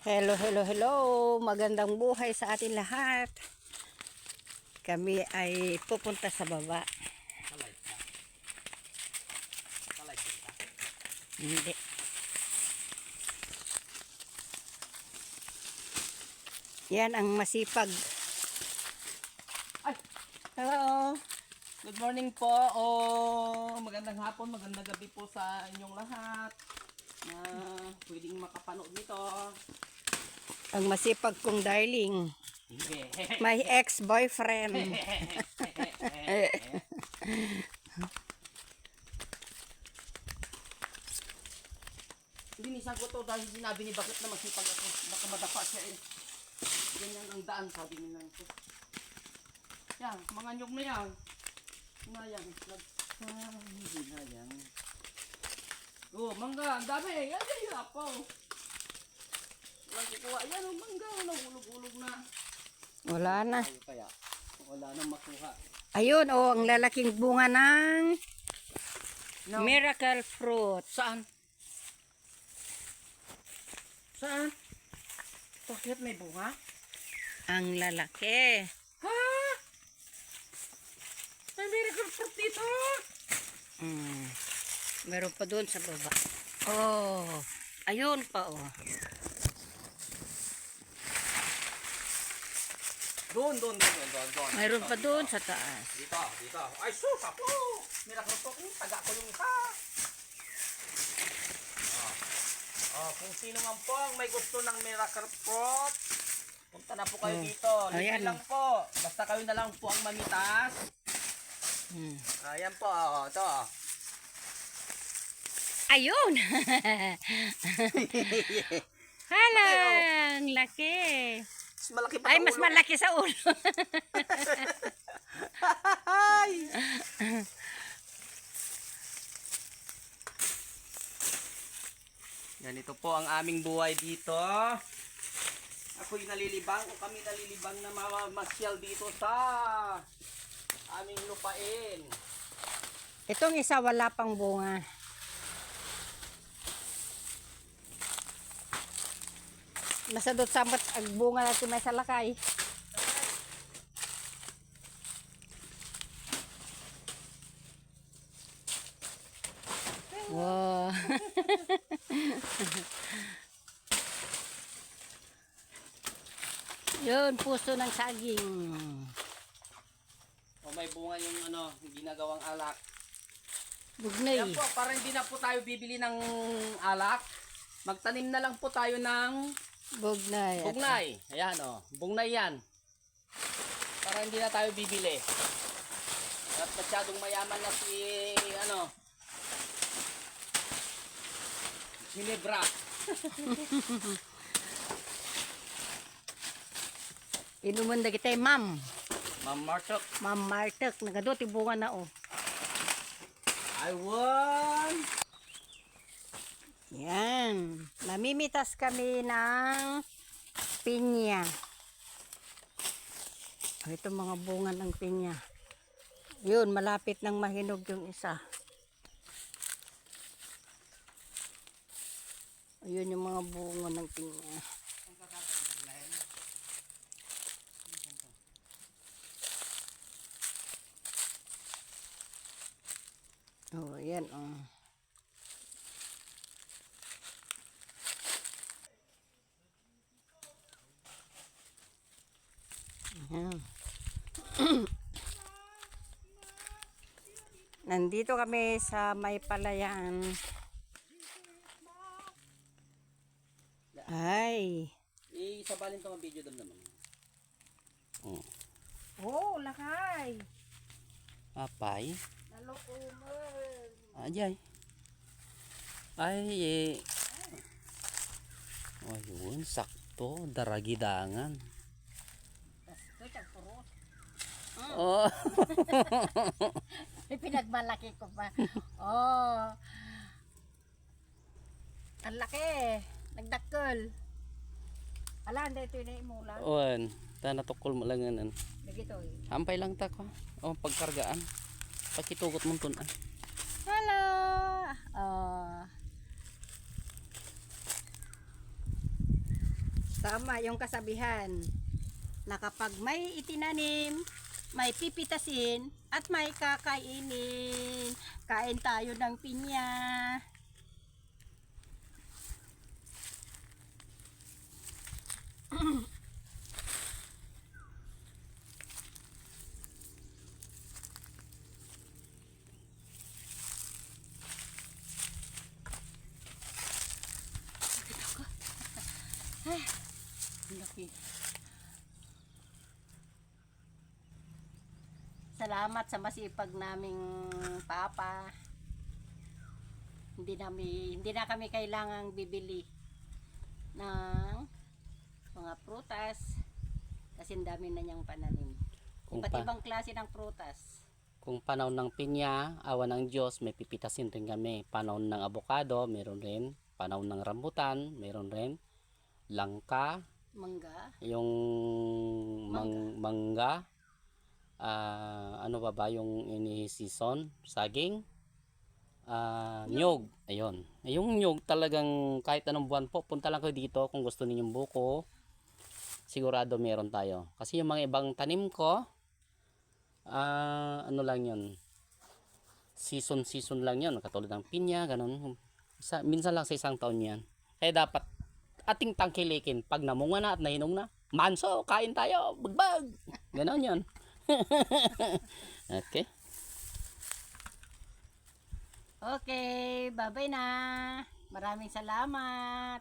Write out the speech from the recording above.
Hello, hello, hello. Magandang buhay sa atin lahat. Kami ay pupunta sa baba. Hindi. Yan ang masipag. Ay, Hello. good morning po. Magandang hapon, magandang gabi po sa inyong lahat na pwedeng makapanood nito. Ang masipag kong darling. My ex-boyfriend. Linisan ko to dahil sinabi ni bakit na masipag ako. Baka madapa siya eh. Ganyan ang daan, sabi nila ito. Yan, mga nyug na yan. Hinayang. Hinayang. Oh, mangga, ang dami. Yan, yan ako. Walang kukuha. Yan, ang mangga. Nahulog-hulog na. Wala na. Kaya, wala nang makuha. Ayun, oh, ang lalaking bunga ng No. miracle fruit. Saan? Saan? Bakit may bunga? Ang lalaki. Ha? May miracle fruit dito. Meron pa doon sa baba. Oh, ayun pa oh. Doon. Mayroon pa doon sa taas. Dito. Ay, sus, ako. Miracle fruit. Taga ko yung isa. Kung sino man po ang may gusto ng miracle fruit, punta na po kayo dito. Libre Ayan. lang po. Basta kayo na lang po ang mamitas. Ayan po. Ito. Ayun. Hala, ang laki. Mas malaki pa Ay, sa mas ulo. malaki sa ulo. Ay! Ganito po ang aming buhay dito. Ako'y nalilibang o kami nalilibang na mamasyal dito sa aming lupain. Itong isa wala pang bunga. Masadot samot ang bunga natin may salakay. Wow. Yun, puso ng saging. O may bunga yung ginagawang alak. Bugnay. Yan po, para hindi na po tayo bibili ng alak, magtanim na lang po tayo ng Bugnay. bungnay. Ayan bungnay yan. Para hindi na tayo bibili. At masyadong mayaman na si Ginebra. Inuman na kita ma'am. Ma'am Martok. Ma'am Martek. Nagadot bunga na oh. I won! Yan. Namimitas kami ng pinya. Ito mga bunga ng pinya. Yun, malapit nang mahinog yung isa. Ayun yung mga bunga ng pinya. Oh, yan oh. Ayan. Nandito kami sa may palayan. Ay. Isabalin ko ang video doon naman. Oh, lakay. Apay? Nalukuman. Ajay. Ay, ayun, sakto. Daragidangan. Oh. Pinagmalaki ko pa. Oh. Ang laki. Nagdakkel. Ala, hindi ito yung imulan. Oan, natukol mo lang yan. Nagito eh. Hampay lang ta ko. Pagkargaan. Pakitugot mong tunan. Hello. Oh. Tama yung kasabihan na kapag may itinanim, may pipitasin at may kakainin. Kain tayo ng pinya. Ang laki. Salamat sa masipag naming papa. Hindi na kami kailangang bibili ng mga prutas kasi ang dami na niyang pananim. Iba't ibang klase ng prutas. Kung panahon ng pinya, awa ng Diyos, may pipitasin rin kami. Panahon ng avocado, meron rin. Panahon ng rambutan, meron rin. Langka, Mangga. yung mangga. Ano ba yung ini-season? Saging. Nyog. Ayun. Yung nyog talagang kahit anong buwan po, punta lang kayo dito kung gusto ninyong buko. Sigurado meron tayo. Kasi yung mga ibang tanim ko, ano lang yun, season lang yun, katulad ng pinya, ganun. Minsan lang sa isang taon yan. Kaya dapat ating tangkilikin pag namunga na at nahinog na, manso, kain tayo, bagbag, ganon yun. Okay, Okay, bye-bye na. Maraming salamat.